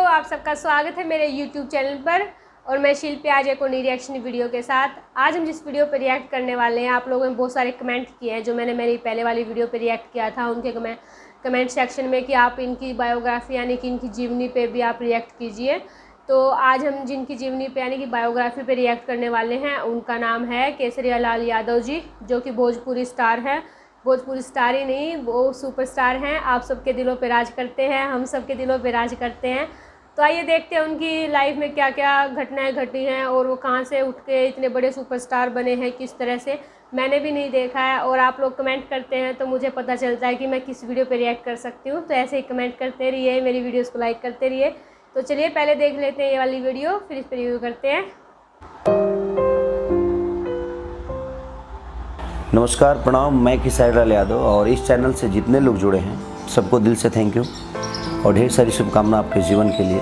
आप सबका स्वागत है मेरे YouTube चैनल पर। और मैं शिल्पी आज एक और नई रिएक्शन वीडियो के साथ। आज हम जिस वीडियो पर रिएक्ट करने वाले हैं, आप लोगों ने बहुत सारे कमेंट किए हैं जो मैंने मेरी पहले वाली वीडियो पर रिएक्ट किया था उनके कमेंट सेक्शन में कि आप इनकी बायोग्राफी यानी कि इनकी जीवनी पे भी आप रिएक्ट कीजिए। तो आज हम जिनकी जीवनी पे यानी कि बायोग्राफी पे रिएक्ट करने वाले हैं उनका नाम है केसरिया लाल यादव जी, जो कि भोजपुरी स्टार हैं। भोजपुरी स्टार ही नहीं, वो सुपरस्टार हैं। आप सबके दिलों पे राज करते हैं, हम सबके दिलों पे राज करते हैं। तो आइए देखते हैं उनकी लाइफ में क्या क्या घटनाएं घटी हैं और वो कहाँ से उठ के इतने बड़े सुपरस्टार बने हैं, किस तरह से। मैंने भी नहीं देखा है और आप लोग कमेंट करते हैं तो मुझे पता चलता है कि मैं किस वीडियो पे रिएक्ट कर सकती हूँ। तो ऐसे ही कमेंट करते रहिए, मेरी वीडियोज़ को लाइक करते रहिए। तो चलिए पहले देख लेते हैं ये वाली वीडियो, फिर इस पर रिव्यू करते हैं। नमस्कार, प्रणाम। मैं केसरिया लाल यादव और इस चैनल से जितने लोग जुड़े हैं सबको दिल से थैंक यू और ढेर सारी शुभकामना आपके जीवन के लिए,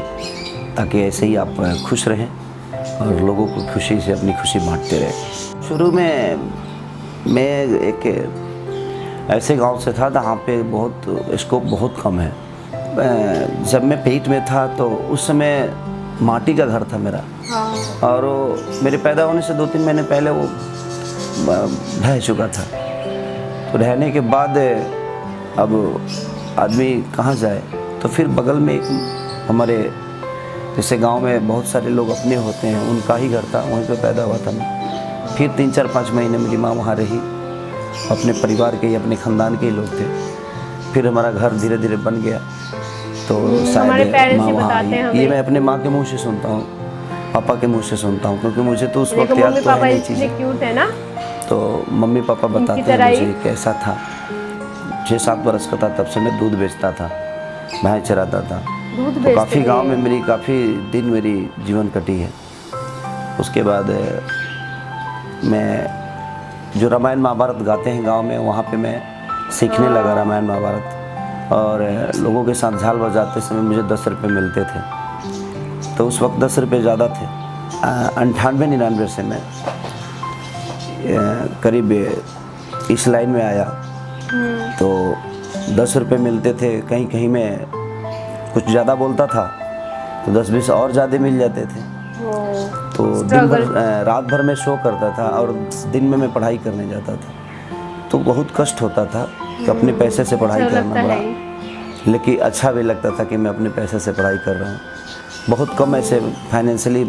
ताकि ऐसे ही आप खुश रहें और लोगों को खुशी से अपनी खुशी बांटते रहें। शुरू में मैं एक ऐसे गांव से था जहाँ पे बहुत स्कोप बहुत कम है। जब मैं पेट में था तो उस समय माटी का घर था मेरा। और मेरे पैदा होने से 2-3 महीने पहले वो ढह चुका था। तो रहने के बाद अब आदमी कहाँ जाए, तो फिर बगल में एक हमारे जैसे गांव में बहुत सारे लोग अपने होते हैं, उनका ही घर था, वहीं पे पैदा हुआ था मैं। फिर 3-4-5 महीने मेरी माँ वहाँ रही, अपने परिवार के ही अपने ख़ानदान के ही लोग थे। फिर हमारा घर धीरे धीरे बन गया। तो शायद माँ वहाँ आई, ये मैं अपने माँ के मुँह से सुनता हूँ, पापा के मुँह से सुनता हूँ, क्योंकि मुझे तो उस वक्त याद तो है नहीं चीज़ें। क्यूट है ना। तो मम्मी पापा बताते हैं मुझे कैसा था। 6-7 बरस का था तब से मैं दूध बेचता था, भैंस चराता था। तो काफ़ी गांव में मेरी काफ़ी दिन मेरी जीवन कटी है। उसके बाद मैं जो रामायण महाभारत गाते हैं गांव में, वहाँ पे मैं सीखने लगा रामायण महाभारत। और लोगों के साथ झाल बजाते समय मुझे 10 रुपये मिलते थे। तो उस वक्त 10 रुपये ज़्यादा थे। 98-99 से मैं करीब इस लाइन में आया। तो 10 रुपये मिलते थे। कहीं कहीं में कुछ ज़्यादा बोलता था तो 10-20 और ज़्यादा मिल जाते थे। तो दिन भर रात भर में शो करता था और दिन में मैं पढ़ाई करने जाता था। तो बहुत कष्ट होता था कि अपने पैसे से पढ़ाई करना बड़ा, लेकिन अच्छा भी लगता था कि मैं अपने पैसे से पढ़ाई कर रहा हूँ। बहुत कम ऐसे फाइनेंशियली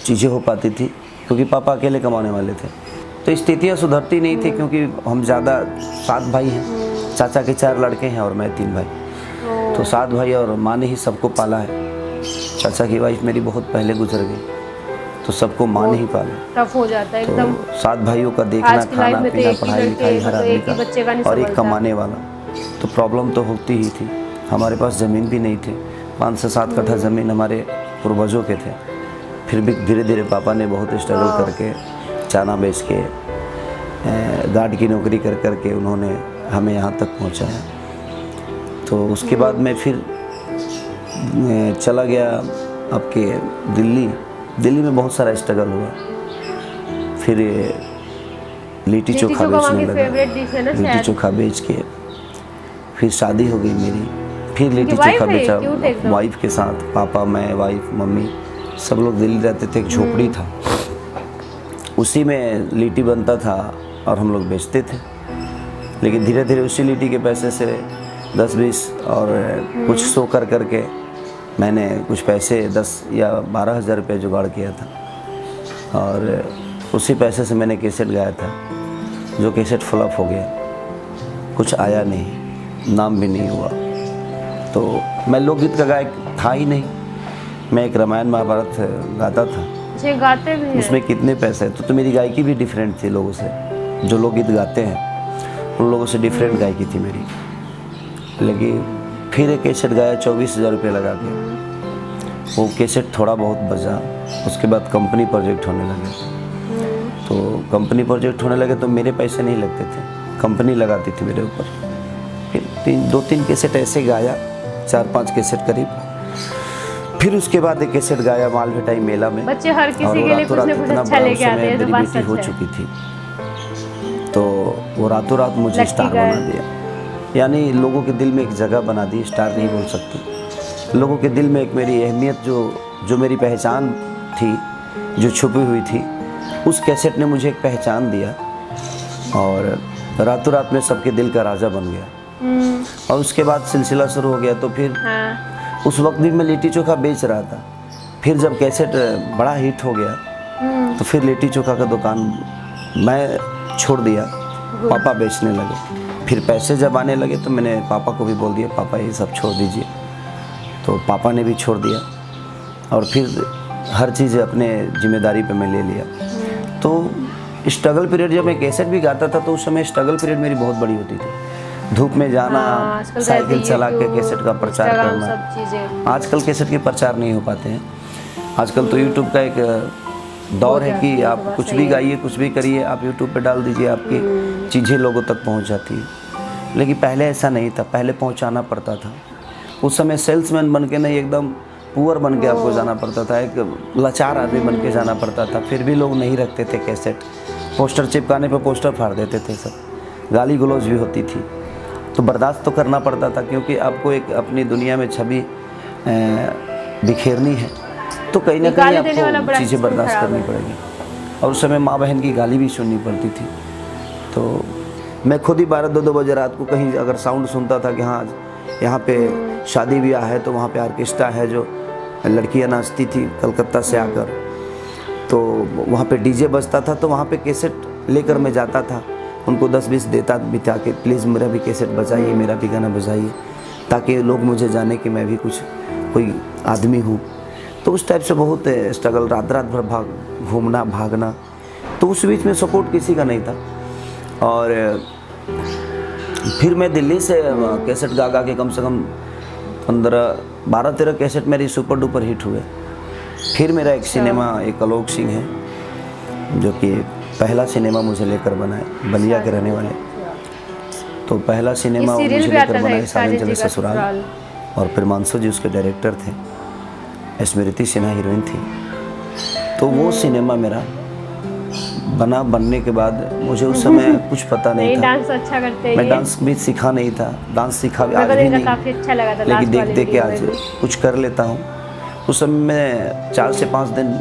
चीज़ें हो पाती थी क्योंकि पापा अकेले कमाने वाले थे। तो स्थितियाँ सुधरती नहीं थी क्योंकि हम ज़्यादा 7 भाई हैं। चाचा के 4 लड़के हैं और मैं 3 भाई। तो 7 भाई और माँ ने ही सबको पाला है। चाचा की वाइफ मेरी बहुत पहले गुजर गई, तो सबको माँ ने ही पाला। टफ हो जाता है एकदम। तो 7 भाइयों का देखना, खाना पीना, पढ़ाई लिखाई हर आदमी का, और एक कमाने वाला, तो प्रॉब्लम तो होती ही थी। हमारे पास ज़मीन भी नहीं थी। 5 से 7 कट्ठा ज़मीन हमारे पूर्वजों के थे। फिर भी धीरे धीरे पापा ने बहुत स्ट्रगल करके चाना बेच के गार्ड की नौकरी कर करके उन्होंने हमें यहाँ तक पहुँचाया। तो उसके बाद मैं फिर चला गया आपके दिल्ली में बहुत सारा स्ट्रगल हुआ। फिर लिट्टी चोखा बेचने लगा। लिट्टी चोखा बेच के फिर शादी हो गई मेरी। फिर लिट्टी चोखा बेचा वाइफ के साथ। पापा, मैं, वाइफ, मम्मी सब लोग दिल्ली रहते थे। एक झोपड़ी था, उसी में लिट्टी बनता था और हम लोग बेचते थे। लेकिन धीरे धीरे उसी लिट्टी के पैसे से 10-20 और कुछ शो कर करके मैंने कुछ पैसे 10 या 12 हज़ार रुपये जुगाड़ किया था। और उसी पैसे से मैंने कैसेट गाया था, जो कैसेट फ्लॉप हो गया, कुछ आया नहीं, नाम भी नहीं हुआ। तो मैं लोकगीत का गायक था ही नहीं। मैं एक रामायण महाभारत गाता था। गाते भी हैं। उसमें कितने पैसे, तो मेरी गायकी भी डिफरेंट थी लोगों से। जो लोग गीत गाते हैं उन लोगों से डिफरेंट गायकी थी मेरी। लेकिन फिर एक कैसेट गाया 24,000 रुपये लगा के। वो कैसेट थोड़ा बहुत बजा। उसके बाद कंपनी प्रोजेक्ट होने लगे। तो कंपनी प्रोजेक्ट होने लगे तो मेरे पैसे नहीं लगते थे, कंपनी लगाती थी मेरे ऊपर। फिर 2-3 कैसेट ऐसे गाया, 4-5 कैसेट करीब। फिर उसके बाद एक कैसेट गाया मालभेटाई मेला में। बच्चे हर किसी के लिए कुछ न कुछ अच्छा लेके आते हैं। मेरी बेटी हो चुकी थी तो वो रातों रात मुझे स्टार बना दिया। यानी लोगों के दिल में एक जगह बना दी। स्टार नहीं बोल सकती, लोगों के दिल में एक मेरी अहमियत जो मेरी पहचान थी, जो छुपी हुई थी, उस कैसेट ने मुझे एक पहचान दिया और रातों रात में सबके दिल का राजा बन गया। और उसके बाद सिलसिला शुरू हो गया। तो फिर उस वक्त भी मैं लिट्टी चोखा बेच रहा था। फिर जब कैसेट बड़ा हिट हो गया तो फिर लिट्टी चोखा का दुकान मैं छोड़ दिया, पापा बेचने लगे। फिर पैसे जब आने लगे तो मैंने पापा को भी बोल दिया, पापा ये सब छोड़ दीजिए। तो पापा ने भी छोड़ दिया और फिर हर चीज़ अपने जिम्मेदारी पे मैं ले लिया। तो स्ट्रगल पीरियड, जब मैं कैसेट भी गाता था तो उस समय स्ट्रगल पीरियड मेरी बहुत बड़ी होती थी। धूप में जाना, साइकिल चला के कैसेट का प्रचार करना। आजकल कैसेट के प्रचार नहीं हो पाते हैं। आजकल तो यूट्यूब का एक दौर है कि आप कुछ भी गाइए, कुछ भी करिए, आप यूट्यूब पे डाल दीजिए, आपकी चीज़ें लोगों तक पहुंच जाती है। लेकिन पहले ऐसा नहीं था, पहले पहुंचाना पड़ता था। उस समय सेल्समैन बन के नहीं, एकदम पुअर बन के आपको जाना पड़ता था, एक लाचार आदमी बन के जाना पड़ता था। फिर भी लोग नहीं रखते थे कैसेट। पोस्टर चिपकाने पे पोस्टर फाड़ देते थे सब, गाली गलौज भी होती थी। तो बर्दाश्त तो करना पड़ता था, क्योंकि आपको एक अपनी दुनिया में छवि बिखेरनी है, तो कहीं ना कहीं आपको चीज़ें बर्दाश्त करनी पड़ेगी। और उस समय माँ बहन की गाली भी सुननी पड़ती थी। तो मैं खुद ही 12-2 बजे रात को कहीं अगर साउंड सुनता था कि हाँ यहाँ पे शादी ब्याह है, तो वहाँ पे ऑर्केस्ट्रा है, जो लड़कियाँ नाचती थी कलकत्ता से आकर, तो वहाँ पे डीजे बजता था, तो वहाँ पे कैसेट लेकर मैं जाता था, उनको 10-20 देता भी था कि प्लीज़ मेरा भी कैसेट बजाइए, मेरा भी गाना बजाइए, ताकि लोग मुझे जाने कि मैं भी कोई आदमी हूँ। तो उस टाइप से बहुत स्ट्रगल, रात रात भर घूमना भागना। तो उस बीच में सपोर्ट किसी का नहीं था। और फिर मैं दिल्ली से कैसेट गा के कम से कम 12-13 कैसेट मेरी सुपर डुपर हिट हुए। फिर मेरा एक सिनेमा, एक आलोक सिंह है, जो कि पहला सिनेमा मुझे लेकर बनाए, बलिया के रहने वाले। तो पहला सिनेमा मुझे लेकर बनाए साजन चले ससुराल, और प्रेमांशु जी उसके डायरेक्टर थे, स्मृति सिन्हा हीरोइन थी। तो वो सिनेमा मेरा बनने के बाद मुझे उस समय कुछ पता नहीं था। डांस अच्छा करते हैं, मैं डांस भी सीखा नहीं था, डांस सीखा आज भी नहीं, काफी अच्छा लगा था, लेकिन देख के आज कुछ कर लेता हूँ। उस समय मैं 4 से 5 दिन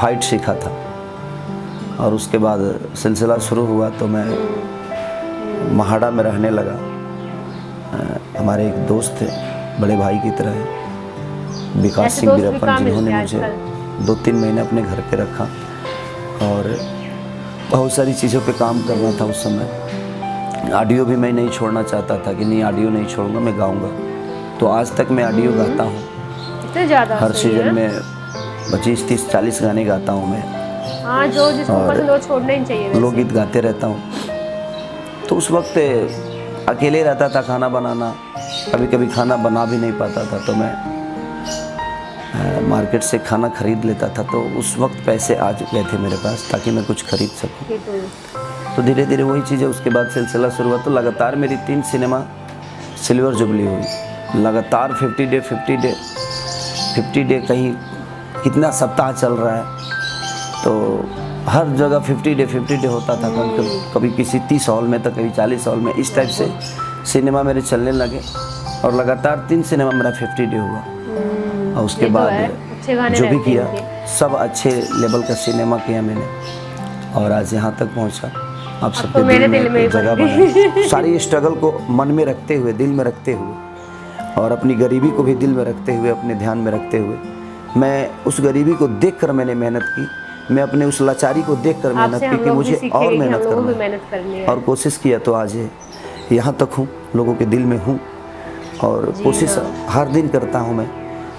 फाइट सीखा था, और उसके बाद सिलसिला शुरू हुआ तो मैं महाड़ा में रहने लगा। हमारे एक दोस्त थे, बड़े भाई की तरह है, विकास सिंह वीरप्पन, जिन्होंने मुझे 2-3 महीने अपने घर पे रखा। और बहुत सारी चीज़ों पे काम करना था उस समय। ऑडियो भी मैं नहीं छोड़ना चाहता था कि नहीं, ऑडियो नहीं छोड़ूंगा, मैं गाऊंगा। तो आज तक मैं ऑडियो गाता हूँ, इतने ज़्यादा हर सीजन में 25, 30, 40 गाने गाता हूँ मैं। हाँ, जो जिसको पसंद हो छोड़ना ही चाहिए। लोकगीत गाते रहता हूँ। तो उस वक्त अकेले रहता था, खाना बनाना, कभी कभी खाना बना भी नहीं पाता था, तो मैं मार्केट से खाना खरीद लेता था। तो उस वक्त पैसे आ गए थे मेरे पास, ताकि मैं कुछ खरीद सकूं। तो धीरे धीरे वही चीज़ें, उसके बाद सिलसिला शुरू हुआ। तो लगातार मेरी 3 सिनेमा सिल्वर जुबली हुई, लगातार 50 डे कहीं कितना सप्ताह चल रहा है, तो हर जगह 50 डे होता था। कभी किसी 30 हॉल में, तो कभी 40 हॉल में, इस टाइप से सिनेमा मेरे चलने लगे। और लगातार 3 सिनेमा मेरा 50 डे हुआ। और उसके बाद जो भी किया सब अच्छे लेवल का सिनेमा किया मैंने, और आज यहाँ तक पहुँचा। आप सबके दिल में जगह बना। सारी स्ट्रगल को मन में रखते हुए, दिल में रखते हुए, और अपनी गरीबी को भी दिल में रखते हुए, अपने ध्यान में रखते हुए, मैं उस गरीबी को देखकर मैंने मेहनत की। मैं अपने उस लाचारी को देखकर मेहनत की कि मुझे और मेहनत करनी है, और कोशिश किया तो आज यहाँ तक हूँ, लोगों के दिल में हूँ। और कोशिश हर दिन करता हूँ मैं,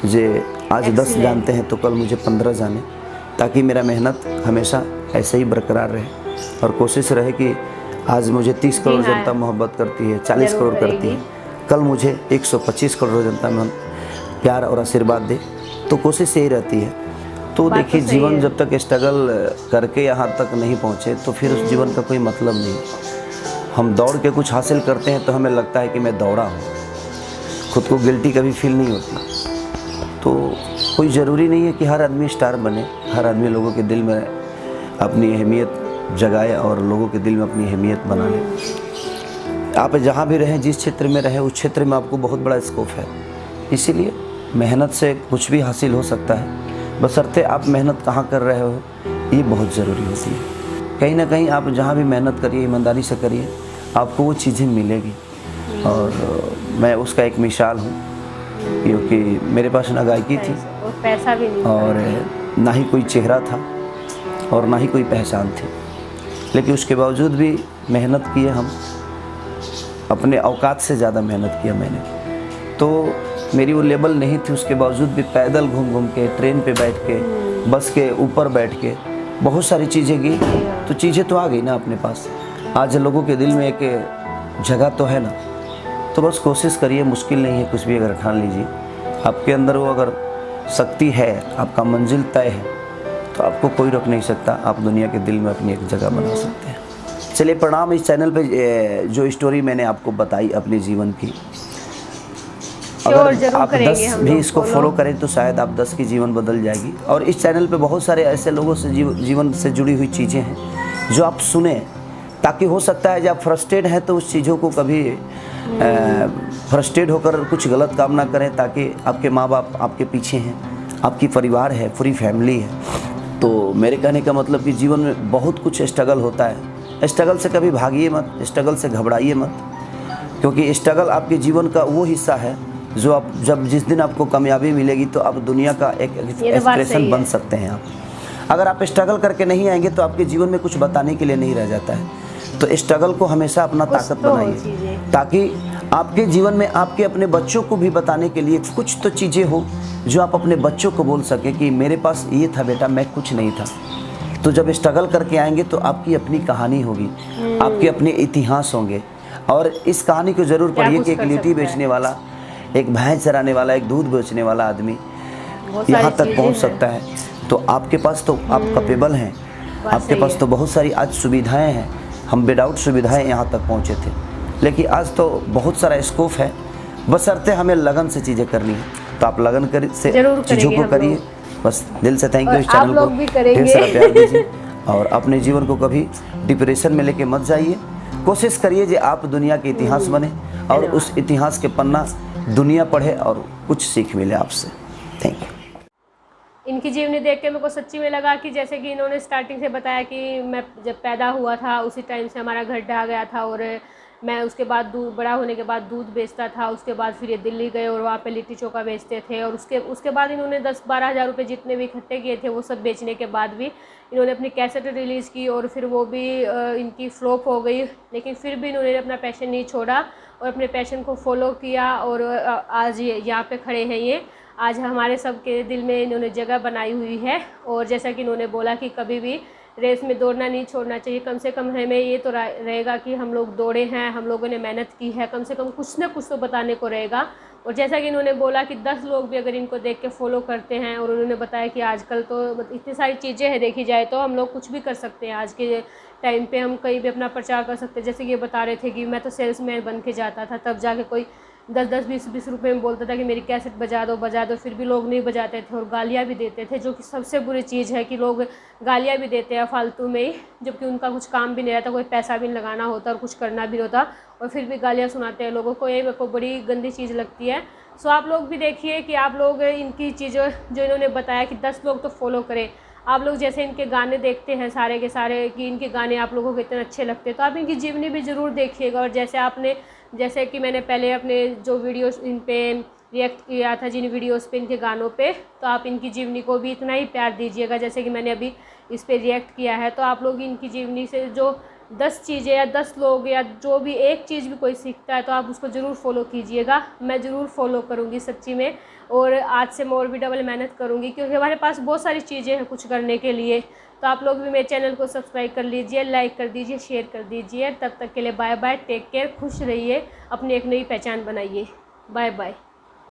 जे आज 10 जानते हैं तो कल मुझे 15 जाने, ताकि मेरा मेहनत हमेशा ऐसे ही बरकरार रहे। और कोशिश रहे कि आज मुझे 30 करोड़ जनता मोहब्बत करती है, 40 करोड़ करती है, कल मुझे 125 करोड़ जनता में प्यार और आशीर्वाद दे। तो कोशिश यही रहती है। तो देखिए, जीवन जब तक स्ट्रगल करके यहाँ तक नहीं पहुँचे, तो फिर उस जीवन का कोई मतलब नहीं। हम दौड़ के कुछ हासिल करते हैं तो हमें लगता है कि मैं दौड़ा हूँ, खुद को गिल्टी कभी फील नहीं होती। तो कोई ज़रूरी नहीं है कि हर आदमी स्टार बने, हर आदमी लोगों के दिल में अपनी अहमियत जगाए और लोगों के दिल में अपनी अहमियत बना ले। आप जहाँ भी रहें, जिस क्षेत्र में रहें, उस क्षेत्र में आपको बहुत बड़ा स्कोप है। इसीलिए मेहनत से कुछ भी हासिल हो सकता है, बशर्ते आप मेहनत कहाँ कर रहे हो, ये बहुत ज़रूरी होती है। कहीं ना कहीं आप जहाँ भी मेहनत करिए, ईमानदारी से करिए, आपको वो चीज़ें मिलेगी। और मैं उसका एक मिसाल हूँ, क्योंकि मेरे पास ना गायकी थी और पैसा भी नहीं और ना ही कोई चेहरा था और ना ही कोई पहचान थी, लेकिन उसके बावजूद भी मेहनत किए हम, अपने औकात से ज़्यादा मेहनत किया मैंने। तो मेरी वो लेवल नहीं थी, उसके बावजूद भी पैदल घूम घूम के, ट्रेन पे बैठ के, बस के ऊपर बैठ के बहुत सारी चीज़ें की, तो चीज़ें तो आ गई ना अपने पास। आज लोगों के दिल में एक जगह तो है ना, तो बस कोशिश करिए, मुश्किल नहीं है कुछ भी, अगर ठान लीजिए आपके अंदर वो अगर शक्ति है, आपका मंजिल तय है, तो आपको कोई रोक नहीं सकता। आप दुनिया के दिल में अपनी एक जगह बना सकते हैं। चलिए प्रणाम। इस चैनल पे जो स्टोरी मैंने आपको बताई अपने जीवन की, अगर आप 10 भी इसको फॉलो करें तो शायद आप 10 की जीवन बदल जाएगी। और इस चैनल पे बहुत सारे ऐसे लोगों से जीवन से जुड़ी हुई चीज़ें हैं जो आप सुने, ताकि हो सकता है जब आप फ्रस्ट्रेट हैं तो उस चीज़ों को कभी फ्रस्ट्रेट होकर कुछ गलत काम ना करें, ताकि आपके माँ बाप आपके पीछे हैं, आपकी परिवार है, पूरी फैमिली है। तो मेरे कहने का मतलब कि जीवन में बहुत कुछ स्ट्रगल होता है। स्ट्रगल से कभी भागिए मत, स्ट्रगल से घबराइए मत, क्योंकि स्ट्रगल आपके जीवन का वो हिस्सा है जो आप जिस दिन आपको कामयाबी मिलेगी तो आप दुनिया का एक एक्सप्रेशन बन सकते हैं। आप अगर आप स्ट्रगल करके नहीं आएंगे तो आपके जीवन में कुछ बताने के लिए नहीं रह जाता है। तो स्ट्रगल को हमेशा अपना ताकत बनाइए, ताकि आपके जीवन में आपके अपने बच्चों को भी बताने के लिए कुछ तो चीज़ें हो जो आप अपने बच्चों को बोल सके कि मेरे पास ये था बेटा, मैं कुछ नहीं था। तो जब स्ट्रगल करके आएंगे तो आपकी अपनी कहानी होगी, आपके अपने इतिहास होंगे। और इस कहानी को ज़रूर पढ़िए कि एक लिट्टी बेचने वाला, एक भैंस चराने वाला, एक दूध बेचने वाला आदमी यहाँ तक पहुँच सकता है। तो आपके पास तो आप कैपेबल हैं, आपके पास तो बहुत सारी आज सुविधाएं हैं। हम विदाउट सुविधाएं यहाँ तक पहुँचे थे, लेकिन आज तो बहुत सारा स्कोप है, बशर्ते हमें लगन से चीज़ें करनी है। तो आप लगन से चीज़ों को करिए। बस दिल से थैंक यू। इस चैनल को ढेर सारा प्यार दीजिए और अपने जीवन को कभी डिप्रेशन में लेके मत जाइए। कोशिश करिए कि आप दुनिया के इतिहास बने और उस इतिहास के पन्ना दुनिया पढ़े और कुछ सीख मिले आपसे। Thank you. इनकी जीवनी देख के मेरे को सच्ची में लगा कि जैसे कि इन्होंने स्टार्टिंग से बताया कि मैं जब पैदा हुआ था उसी टाइम से हमारा घर ढह गया था, और मैं उसके बाद बड़ा होने के बाद दूध बेचता था। उसके बाद फिर ये दिल्ली गए और वहाँ पे लिट्टी चोखा बेचते थे, और उसके बाद इन्होंने 10-12 हज़ार रुपये जितने भी इकट्ठे किए थे वो सब बेचने के बाद भी इन्होंने अपनी कैसेट रिलीज़ की, और फिर वो भी इनकी फ्लॉप हो गई। लेकिन फिर भी इन्होंने अपना पैशन नहीं छोड़ा और अपने पैशन को फॉलो किया, और आज यहाँ पे खड़े हैं ये। आज हमारे सबके दिल में इन्होंने जगह बनाई हुई है। और जैसा कि इन्होंने बोला कि कभी भी रेस में दौड़ना नहीं छोड़ना चाहिए। कम से कम हमें ये तो रहेगा कि हम लोग दौड़े हैं, हम लोगों ने मेहनत की है, कम से कम कुछ ना कुछ तो बताने को रहेगा। और जैसा कि इन्होंने बोला कि 10 लोग भी अगर इनको देख के फॉलो करते हैं, और उन्होंने बताया कि आजकल तो इतनी सारी चीज़ें हैं, देखी जाए तो हम लोग कुछ भी कर सकते हैं। आज के टाइम पे हम कहीं भी अपना प्रचार कर सकते हैं। जैसे कि ये बता रहे थे कि मैं तो सेल्समैन बन के जाता था, तब जाके कोई 10-10, 20-20 रुपये में बोलता था कि मेरी कैसेट बजा दो, फिर भी लोग नहीं बजाते थे और गालियाँ भी देते थे, जो कि सबसे बुरी चीज़ है कि लोग गालियाँ भी देते हैं फालतू में ही, जबकि उनका कुछ काम भी नहीं रहता, कोई पैसा भी लगाना होता और कुछ करना भी होता, और फिर भी गालियाँ सुनाते हैं लोगों को। ये मेरे को बड़ी गंदी चीज़ लगती है। सो आप लोग भी देखिए कि आप लोग इनकी चीज़ों जो इन्होंने बताया कि 10 लोग तो फॉलो करें। आप लोग जैसे इनके गाने देखते हैं सारे के सारे कि इनके गाने आप लोगों को इतने अच्छे लगते हैं, तो आप इनकी जीवनी भी ज़रूर देखिएगा। और जैसे कि मैंने पहले अपने जो वीडियोस इन पे रिएक्ट किया था, जिन वीडियोस पे इनके गानों पे, तो आप इनकी जीवनी को भी इतना ही प्यार दीजिएगा जैसे कि मैंने अभी इस पे रिएक्ट किया है। तो आप लोग इनकी जीवनी से जो 10 चीज़ें या 10 लोग या जो भी एक चीज़ भी कोई सीखता है तो आप उसको ज़रूर फॉलो कीजिएगा। मैं ज़रूर फॉलो करूँगी सच्ची में, और आज से मैं और भी डबल मेहनत करूँगी, क्योंकि हमारे पास बहुत सारी चीज़ें हैं कुछ करने के लिए। तो आप लोग भी मेरे चैनल को सब्सक्राइब कर लीजिए, लाइक कर दीजिए, शेयर कर दीजिए। तब तक के लिए बाय बाय, टेक केयर, खुश रहिए, अपनी एक नई पहचान बनाइए। Bye bye.